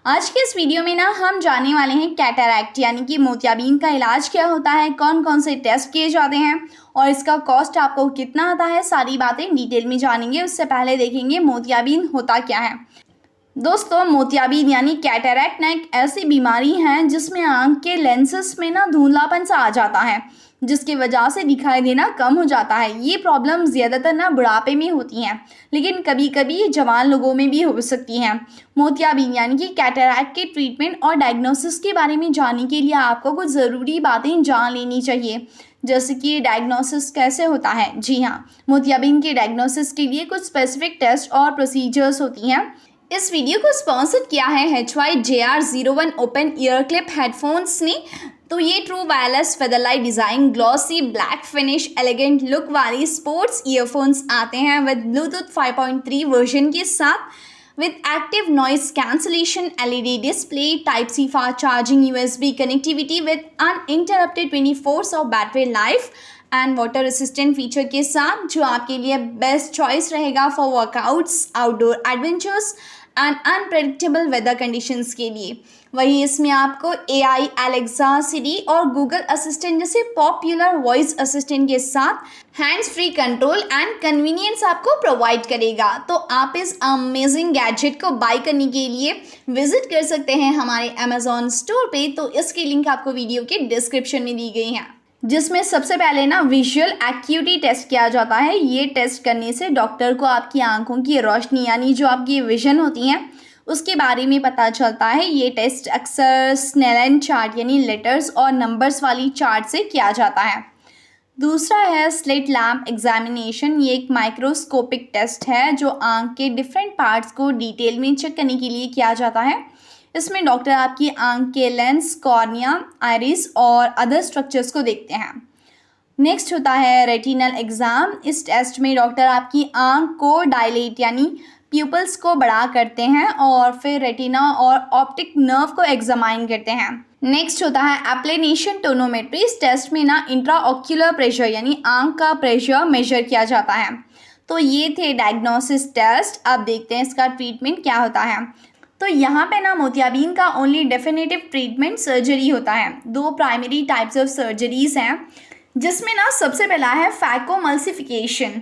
आज के इस वीडियो में ना हम जानने वाले हैं कैटरैक्ट यानी कि मोतियाबिंद का इलाज क्या होता है, कौन कौन से टेस्ट किए जाते हैं और इसका कॉस्ट आपको कितना आता है। सारी बातें डिटेल में जानेंगे। उससे पहले देखेंगे मोतियाबिंद होता क्या है। दोस्तों, मोतियाबिंद यानी कैटरैक्ट ना एक ऐसी बीमारी है जिसमें आंख के लेंसेस में ना धुंधलापन सा आ जाता है, जिसकी वजह से दिखाई देना कम हो जाता है। ये प्रॉब्लम ज़्यादातर ना बुढ़ापे में होती हैं, लेकिन कभी कभी जवान लोगों में भी हो सकती हैं। मोतियाबिंद यानी कि कैटरैक्ट के ट्रीटमेंट और डायग्नोसिस के बारे में जानने के लिए आपको कुछ ज़रूरी बातें जान लेनी चाहिए, जैसे कि डायग्नोसिस कैसे होता है। जी हाँ, मोतियाबिंद के डायग्नोसिस के लिए कुछ स्पेसिफिक टेस्ट और प्रोसीजर्स होती हैं। इस वीडियो को स्पॉन्सर किया है HYJR01 open year clip headphones ने। तो ये true wireless featherlight design, glossy black finish, elegant look वाली स्पोर्ट्स ईयरफोन्स आते हैं विद ब्लूटूथ 5.3 वर्जन के साथ, with active noise cancellation, LED display, type C fast charging, USB connectivity with uninterrupted 24 of battery life and water resistant feature के साथ, जो आपके लिए बेस्ट चॉइस रहेगा for workouts, outdoor adventures and unpredictable weather conditions के लिए। वहीं इसमें आपको AI, एलेक्सा, सिरी और गूगल असिस्टेंट जैसे पॉपुलर वॉइस असिस्टेंट के साथ hands free control and convenience आपको प्रोवाइड करेगा। तो आप इस अमेजिंग गैजेट को बाय करने के लिए विजिट कर सकते हैं हमारे Amazon स्टोर पे। तो इसकी लिंक आपको वीडियो के डिस्क्रिप्शन में दी गई है, जिसमें सबसे पहले ना विजुअल एक्यूटी टेस्ट किया जाता है। ये टेस्ट करने से डॉक्टर को आपकी आंखों की रोशनी यानी जो आपकी विजन होती हैं उसके बारे में पता चलता है। ये टेस्ट अक्सर स्नेलन चार्ट यानी लेटर्स और नंबर्स वाली चार्ट से किया जाता है। दूसरा है स्लिट लैम्प एग्जामिनेशन। ये एक माइक्रोस्कोपिक टेस्ट है जो आंख के डिफरेंट पार्ट्स को डिटेल में चेक करने के लिए किया जाता है। इसमें डॉक्टर आपकी आंख के लेंस, कॉर्निया, आइरिस और अदर स्ट्रक्चर्स को देखते हैं। नेक्स्ट होता है रेटिनल एग्ज़ाम। इस टेस्ट में डॉक्टर आपकी आंख को डायलेट यानी प्यूपल्स को बड़ा करते हैं और फिर रेटिना और ऑप्टिक नर्व को एग्जामाइन करते हैं। नेक्स्ट होता है एप्लेनेशन टोनोमेट्री। इस टेस्ट में ना इंट्राऑक्यूलर प्रेशर यानी आंख का प्रेशर मेजर किया जाता है। तो ये थे डायग्नोसिस टेस्ट। अब देखते हैं इसका ट्रीटमेंट क्या होता है। तो यहाँ पे ना मोतियाबिंद का ओनली डेफिनेटिव ट्रीटमेंट सर्जरी होता है। दो प्राइमरी टाइप्स ऑफ सर्जरीज हैं, जिसमें ना सबसे पहला है फैकोमल्सिफिकेशन।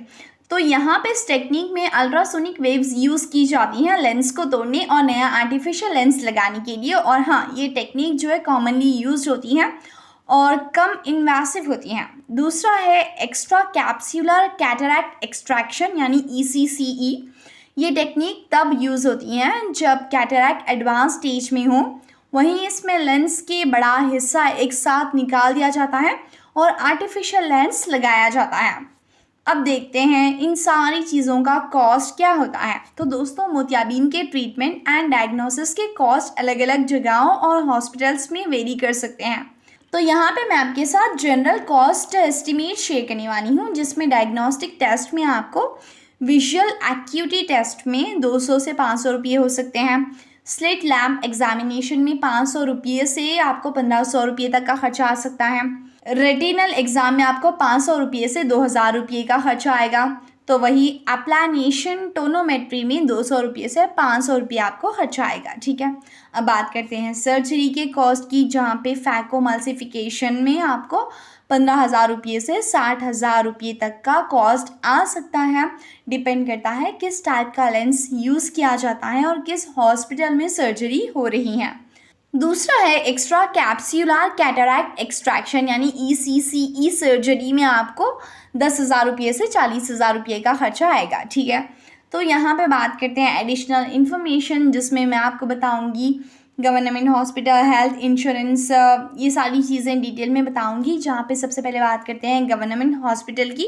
तो यहाँ पे इस टेक्निक में अल्ट्रासोनिक वेव्स यूज़ की जाती हैं लेंस को तोड़ने और नया आर्टिफिशियल लेंस लगाने के लिए। और हाँ, ये टेक्निक जो है कॉमनली यूज होती हैं और कम इन्वेसिव होती हैं। दूसरा है एक्स्ट्रा कैप्सूलर कैटरैक्ट एक्सट्रैक्शन यानी ECCE। ये टेक्निक तब यूज़ होती हैं जब कैटरैक्ट एडवांस स्टेज में हो। वहीं इसमें लेंस के बड़ा हिस्सा एक साथ निकाल दिया जाता है और आर्टिफिशियल लेंस लगाया जाता है। अब देखते हैं इन सारी चीज़ों का कॉस्ट क्या होता है। तो दोस्तों, मोतियाबिंद के ट्रीटमेंट एंड डायग्नोसिस के कॉस्ट अलग अलग जगहों और हॉस्पिटल्स में वेरी कर सकते हैं। तो यहाँ पे मैं आपके साथ जनरल कॉस्ट एस्टिमेट शेयर करने वाली हूँ, जिसमें डायग्नोस्टिक टेस्ट में आपको विजुअल एक्यूटी टेस्ट में 200 से 500 रुपये हो सकते हैं। स्लिट लैम्प एग्जामिनेशन में 500 रुपये से आपको 1500 रुपये तक का खर्चा आ सकता है। रेटिनल एग्ज़ाम में आपको 500 रुपये से 2000 रुपये का खर्चा आएगा। तो वही एप्लानेशन टोनोमेट्री में 200 रुपये से 500 रुपये आपको खर्चा आएगा। ठीक है, अब बात करते हैं सर्जरी के कॉस्ट की, जहाँ पे फैकोमल्सिफिकेशन में आपको 15,000 रुपये से 60,000 रुपये तक का कॉस्ट आ सकता है। डिपेंड करता है किस टाइप का लेंस यूज़ किया जाता है और किस हॉस्पिटल में सर्जरी हो रही है। दूसरा है एक्स्ट्रा कैप्सूलर कैटरैक्ट एक्सट्रैक्शन यानी ECCE। सर्जरी में आपको 10,000 रुपये से 40,000 रुपये का खर्चा आएगा। ठीक है, तो यहाँ पे बात करते हैं एडिशनल इन्फॉर्मेशन, जिसमें मैं आपको बताऊँगी गवर्नमेंट हॉस्पिटल, हेल्थ इंश्योरेंस, ये सारी चीज़ें डिटेल में बताऊंगी। जहाँ पे सबसे पहले बात करते हैं गवर्नमेंट हॉस्पिटल की।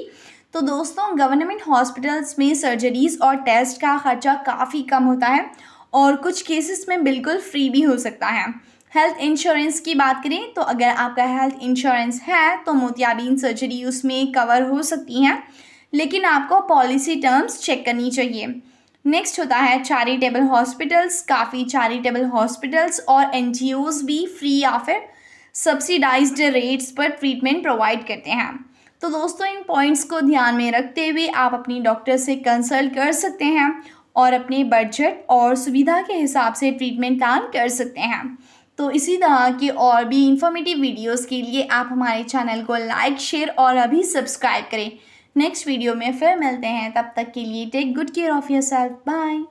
तो दोस्तों, गवर्नमेंट हॉस्पिटल्स में सर्जरीज और टेस्ट का खर्चा काफ़ी कम होता है और कुछ केसेस में बिल्कुल फ्री भी हो सकता है। हेल्थ इंश्योरेंस की बात करें तो अगर आपका हेल्थ इंश्योरेंस है तो मोतियाबिंद सर्जरी उसमें कवर हो सकती हैं, लेकिन आपको पॉलिसी टर्म्स चेक करनी चाहिए। नेक्स्ट होता है चैरिटेबल हॉस्पिटल्स। काफ़ी चैरिटेबल हॉस्पिटल्स और NGOs भी फ्री या फिर सब्सिडाइज्ड रेट्स पर ट्रीटमेंट प्रोवाइड करते हैं। तो दोस्तों, इन पॉइंट्स को ध्यान में रखते हुए आप अपनी डॉक्टर से कंसल्ट कर सकते हैं और अपने बजट और सुविधा के हिसाब से ट्रीटमेंट प्लान कर सकते हैं। तो इसी तरह की और भी इंफॉर्मेटिव वीडियोस के लिए आप हमारे चैनल को लाइक, शेयर और अभी सब्सक्राइब करें। नेक्स्ट वीडियो में फिर मिलते हैं, तब तक के लिए take good care of yourself. Bye.